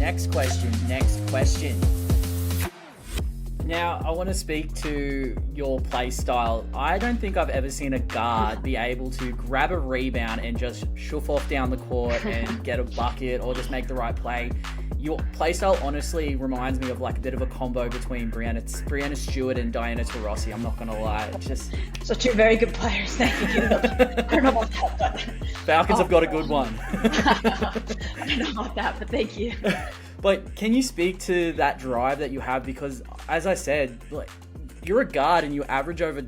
Next question. Now, I want to speak to your play style. I don't think I've ever seen a guard be able to grab a rebound and just shoof off down the court and get a bucket or just make the right play. Your play style honestly reminds me of like a bit of a combo between Brianna Stewart and Diana Taurasi. I'm not going to lie. So two very good players. Thank you. I don't know about that, but... Falcons have got a good one. I don't know about that, but thank you. But can you speak to that drive that you have? Because, as I said, like, you're a guard and you average over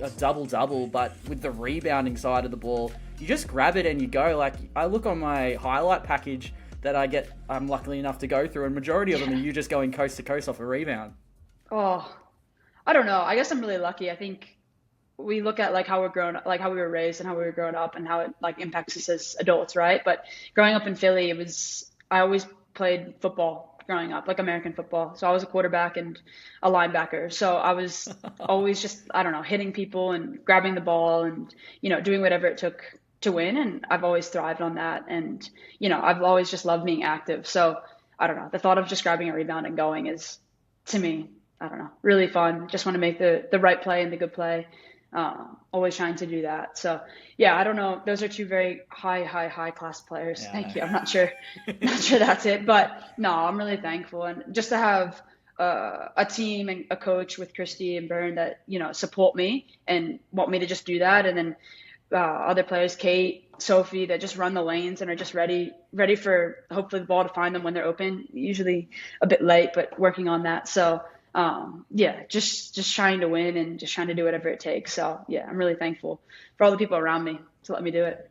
a double-double, but with the rebounding side of the ball, you just grab it and you go. Like, I look on my highlight package that I'm lucky enough to go through, and majority of them are you just going coast to coast off a rebound. Oh, I don't know. I guess I'm really lucky. I think we look at like how we're grown, like how we were raised and how we were growing up and how it like impacts us as adults, right? But growing up in Philly, I always played football growing up, like American football. So I was a quarterback and a linebacker. So I was always just, I don't know, hitting people and grabbing the ball and, doing whatever it took to win. And I've always thrived on that. And, I've always just loved being active. So I don't know, the thought of just grabbing a rebound and going is, to me, I don't know, really fun. Just want to make the right play and the good play. Always trying to do that. So yeah, I don't know. Those are two very high class players. Yeah. Thank you. I'm not sure that's it, but no, I'm really thankful. And just to have a team and a coach with Christy and Byrne that, support me and want me to just do that. And then other players, Kate, Sophie, that just run the lanes and are just ready for hopefully the ball to find them when they're open, usually a bit late, but working on that. So just trying to win and just trying to do whatever it takes. So yeah, I'm really thankful for all the people around me to let me do it.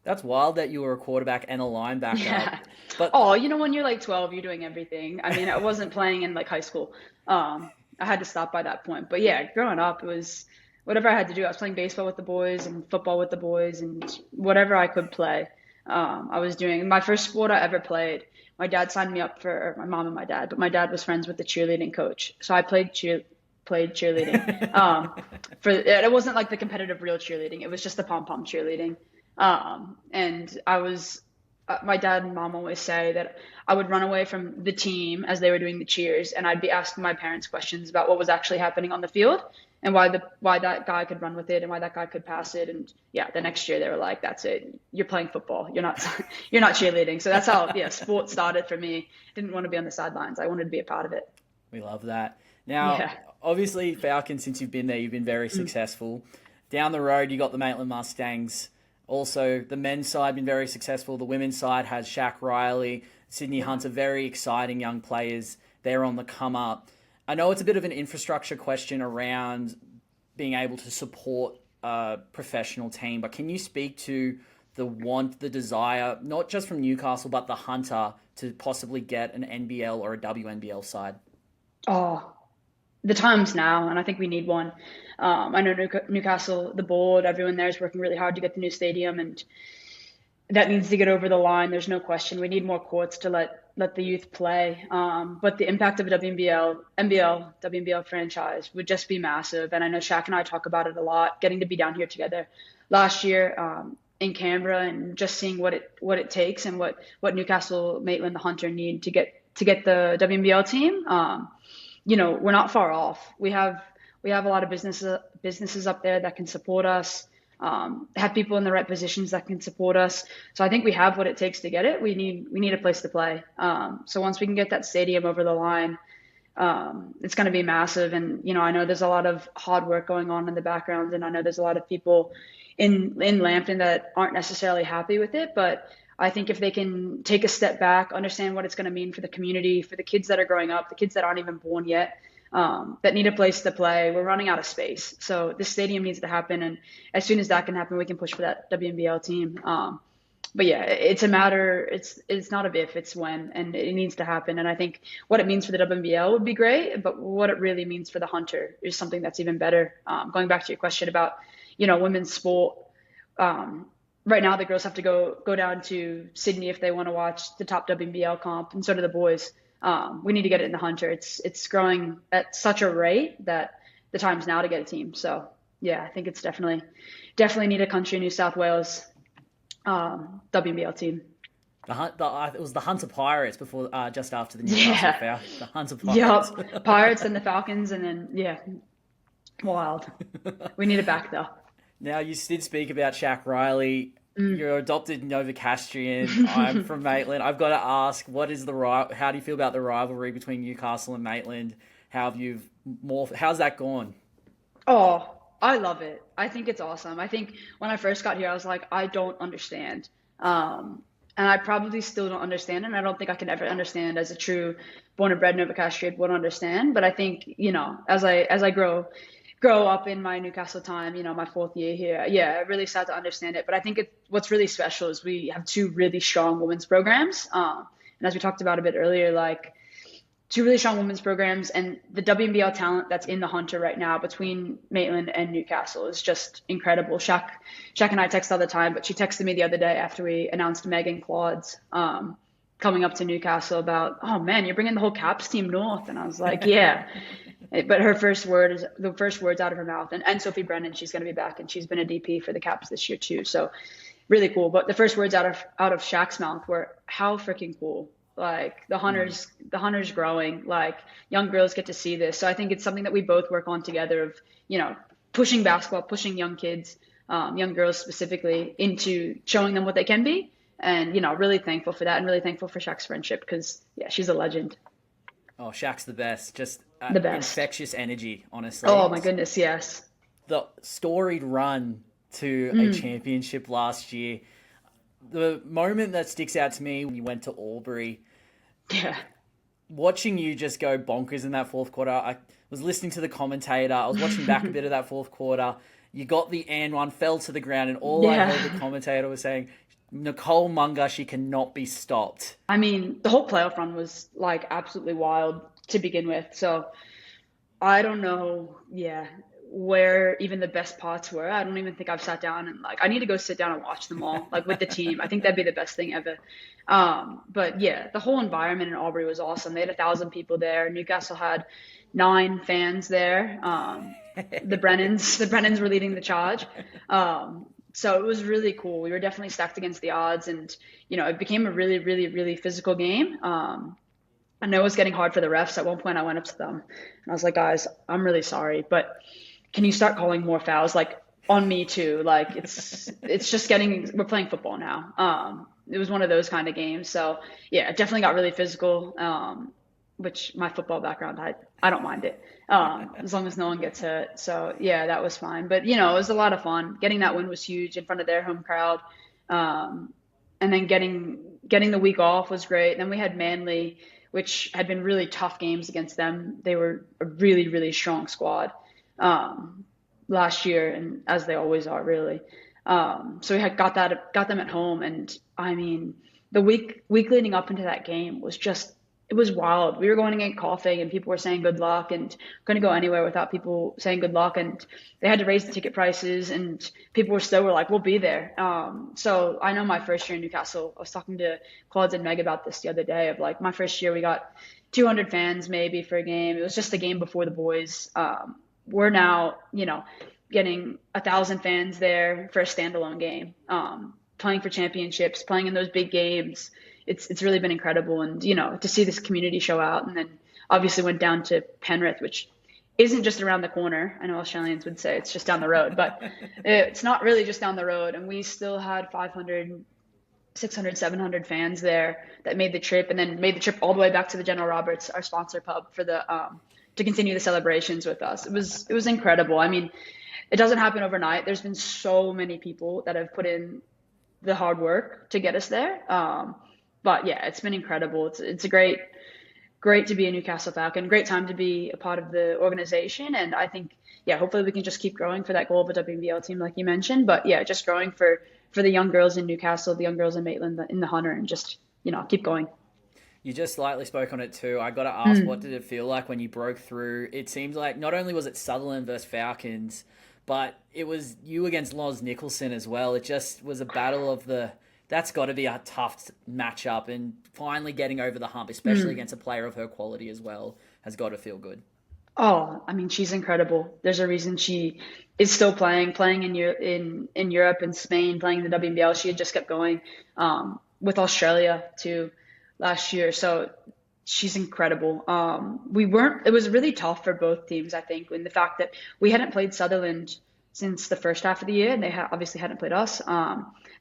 That's wild that you were a quarterback and a linebacker. Yeah. But when you're like 12, you're doing everything. I mean, I wasn't playing in like high school. I had to stop by that point. But yeah, growing up, it was whatever I had to do. I was playing baseball with the boys and football with the boys and whatever I could play. I was doing my first sport I ever played. My dad signed me up for my mom and my dad, but my dad was friends with the cheerleading coach. So I played cheerleading. It wasn't like the competitive real cheerleading. It was just the pom-pom cheerleading. And I was, my dad and mom always say that I would run away from the team as they were doing the cheers. And I'd be asking my parents questions about what was actually happening on the field and why that guy could run with it and why that guy could pass it. And yeah, the next year they were like, that's it. You're playing football. You're not cheerleading. So that's how, sport started for me. Didn't want to be on the sidelines. I wanted to be a part of it. We love that. Now, Obviously Falcons, since you've been there, you've been very successful. Down the road, you got the Maitland Mustangs. Also, the men's side been very successful. The women's side has Shaq Riley, Sydney Hunter, very exciting young players. They're on the come up. I know it's a bit of an infrastructure question around being able to support a professional team, but can you speak to the desire, not just from Newcastle, but the Hunter to possibly get an NBL or a WNBL side? Oh, the time's now, and I think we need one. I know Newcastle, the board, everyone there is working really hard to get the new stadium, and that needs to get over the line. There's no question. We need more courts to let the youth play. But the impact of a WNBL franchise would just be massive. And I know Shaq and I talk about it a lot, getting to be down here together last year in Canberra and just seeing what it takes and what Newcastle, Maitland, the Hunter need to get the WNBL team. We're not far off. We have a lot of businesses up there that can support us. Have people in the right positions that can support us. So I think we have what it takes to get it. We need a place to play. So once we can get that stadium over the line, it's going to be massive. And, I know there's a lot of hard work going on in the background, and I know there's a lot of people in Lambton that aren't necessarily happy with it. But I think if they can take a step back, understand what it's going to mean for the community, for the kids that are growing up, the kids that aren't even born yet, that need a place to play. We're running out of space. So this stadium needs to happen. And as soon as that can happen, we can push for that WNBL team. But yeah, it's a matter, it's not a if, it's when, and it needs to happen. And I think what it means for the WNBL would be great, but what it really means for the Hunter is something that's even better. Going back to your question about, women's sport, right now the girls have to go down to Sydney if they want to watch the top WNBL comp, and so do the boys. We need to get it in the Hunter. It's growing at such a rate that the time's now to get a team. So yeah, I think it's definitely need a country New South Wales WNBL team. It was the Hunter Pirates before, just after the Newcastle Yeah. Falcons. The Hunter Pirates. Yup. Pirates and the Falcons, and then yeah, wild. We need it back though. Now, you did speak about Shaq Riley. Mm. You're adopted Novocastrian. I'm from Maitland. I've got to ask, how do you feel about the rivalry between Newcastle and Maitland? How's that gone? Oh, I love it. I think it's awesome. I think when I first got here, I was like, I don't understand. And I probably still don't understand, and I don't think I can ever understand as a true born and bred Novocastrian would understand. But I think, as I grow up in my Newcastle time, my fourth year here, yeah, I really start to understand it. But I think what's really special is we have two really strong women's programs. And as we talked about a bit earlier, like two really strong women's programs, and the WNBL talent that's in the Hunter right now between Maitland and Newcastle is just incredible. Shaq and I text all the time, but she texted me the other day after we announced Megan Claude's coming up to Newcastle about, oh man, you're bringing the whole Caps team north. And I was like, yeah. But the first words out of her mouth, and Sophie Brennan, she's going to be back, and she's been a DP for the Caps this year too. So really cool. But the first words out of Shaq's mouth were, how freaking cool. Like the hunters growing, like young girls get to see this. So I think it's something that we both work on together of, pushing basketball, pushing young kids, young girls specifically, into showing them what they can be. And, really thankful for that, and really thankful for Shaq's friendship, because yeah, she's a legend. Oh, Shaq's the best. Just The best. infectious energy, honestly. Oh my goodness, yes. The storied run to a championship last year. The moment that sticks out to me when you went to Albury, Yeah. watching you just go bonkers in that fourth quarter. I was listening to the commentator. I was watching back a bit of that fourth quarter. You got the and one, fell to the ground, and all I heard the commentator was saying, Nicole Munger, she cannot be stopped. I mean, the whole playoff run was like absolutely wild to begin with. So I don't know, where even the best parts were. I don't even think I've sat down and I need to go sit down and watch them all, like with the team. I think that'd be the best thing ever. But yeah, the whole environment in Albury was awesome. They had 1,000 people there. Newcastle had 9 fans there. The Brennans were leading the charge. So it was really cool. We were definitely stacked against the odds, and it became a really, really, really physical game. I know it was getting hard for the refs. At one point, I went up to them and I was like, guys, I'm really sorry, but can you start calling more fouls, like on me too? Like it's just we're playing football now. It was one of those kind of games. So yeah, it definitely got really physical. Which my football background, I don't mind it. As long as no one gets hurt. So yeah, that was fine. But it was a lot of fun. Getting that win was huge in front of their home crowd. And then getting the week off was great. Then we had Manly, which had been really tough games against them. They were a really, really strong squad last year, and as they always are, really. So we had got them at home, and I mean, the week leading up into that game was it was wild. We were going to get coughing, and people were saying good luck, and couldn't go anywhere without people saying good luck, and they had to raise the ticket prices, and people were like, we'll be there. So I know my first year in Newcastle, I was talking to Claude and Meg about this the other day, of like, my first year we got 200 fans maybe for a game. It was just the game before the boys. We're now, getting 1,000 fans there for a standalone game, playing for championships, playing in those big games. It's really been incredible. And, to see this community show out, and then obviously went down to Penrith, which isn't just around the corner. I know Australians would say it's just down the road, but it's not really just down the road. And we still had 500, 600, 700 fans there that made the trip, and then made the trip all the way back to the General Roberts, our sponsor pub, for the to continue the celebrations with us. It was incredible. I mean, it doesn't happen overnight. There's been so many people that have put in the hard work to get us there. But yeah, it's been incredible. It's a great to be a Newcastle Falcon. Great time to be a part of the organization. And I think, hopefully we can just keep growing for that goal of a WNBL team, like you mentioned. But yeah, just growing for the young girls in Newcastle, the young girls in Maitland, in the Hunter, and just, keep going. You just slightly spoke on it too. I got to ask, what did it feel like when you broke through? It seems like not only was it Sutherland versus Falcons, but it was you against Loz Nicholson as well. It just was a battle of that's got to be a tough matchup, and finally getting over the hump, especially against a player of her quality as well, has got to feel good. Oh, I mean, she's incredible. There's a reason she is still playing in Europe and Spain, playing in the WNBL. She had just kept going. with Australia too last year. So she's incredible. It was really tough for both teams, I think, in the fact that we hadn't played Sutherland since the first half of the year, and they obviously hadn't played us.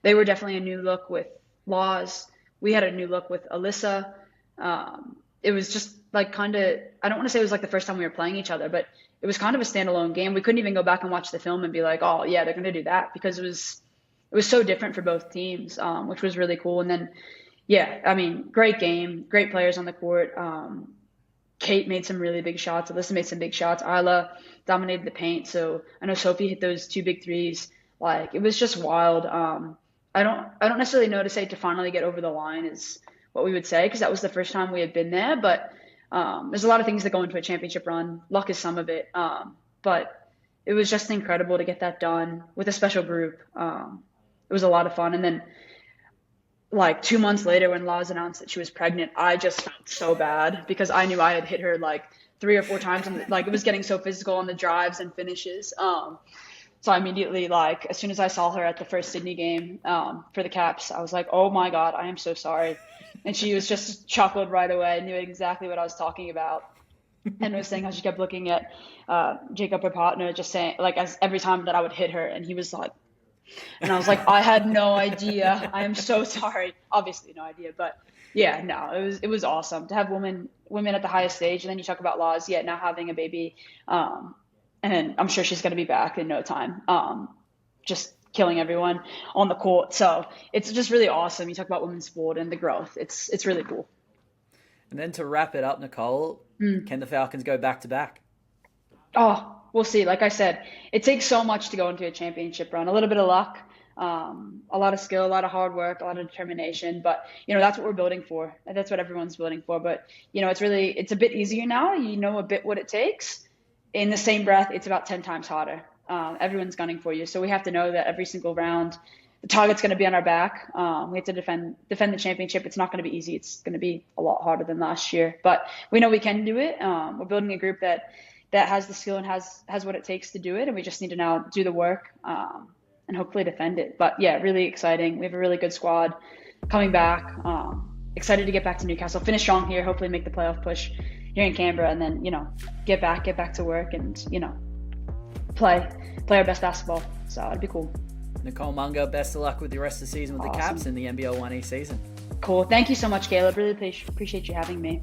They were definitely a new look with Laws. We had a new look with Alyssa. It was just like kind of, I don't want to say it was like the first time we were playing each other, but it was kind of a standalone game. We couldn't even go back and watch the film and be like, oh yeah, they're going to do that, because it was so different for both teams, which was really cool. And then, yeah, I mean, great game, great players on the court. Kate made some really big shots. Alyssa made some big shots. Isla dominated the paint. So I know Sophie hit those 2 big threes. Like, it was just wild. I don't necessarily know to say to finally get over the line is what we would say, because that was the first time we had been there. But there's a lot of things that go into a championship run. Luck is some of it. But it was just incredible to get that done with a special group. It was a lot of fun. And then, like 2 months later, when Laz announced that she was pregnant, I just felt so bad, because I knew I had hit her like 3 or 4 times, and like it was getting so physical on the drives and finishes. So I immediately, like, as soon as I saw her at the first Sydney game for the Caps, I was like, oh my God, I am so sorry. And she was just chuckled right away, knew exactly what I was talking about, and was saying how she kept looking at Jacob, her partner, just saying, like, as every time that I would hit her, and he was like, and I was like, I had no idea. I am so sorry. Obviously no idea, but yeah, no, it was awesome to have women at the highest stage. And then you talk about Laws, now having a baby, and then I'm sure she's going to be back in no time, just killing everyone on the court. So it's just really awesome. You talk about women's sport and the growth. It's really cool. And then to wrap it up, Nicole, can the Falcons go back to back? Oh, we'll see. Like I said, it takes so much to go into a championship run. A little bit of luck, a lot of skill, a lot of hard work, a lot of determination. But, that's what we're building for. That's what everyone's building for. But, it's a bit easier now. You know a bit what it takes. In the same breath, it's about 10 times harder. Everyone's gunning for you. So we have to know that every single round, the target's going to be on our back. We have to defend the championship. It's not going to be easy. It's going to be a lot harder than last year. But we know we can do it. We're building a group that has the skill and has what it takes to do it. And we just need to now do the work and hopefully defend it. But yeah, really exciting. We have a really good squad coming back. Excited to get back to Newcastle, finish strong here, hopefully make the playoff push here in Canberra, and then, get back to work and, play our best basketball. So it'd be cool. Nicole Munger, best of luck with the rest of the season with the Caps in the NBL1 East season. Cool. Thank you so much, Caleb. Really appreciate you having me.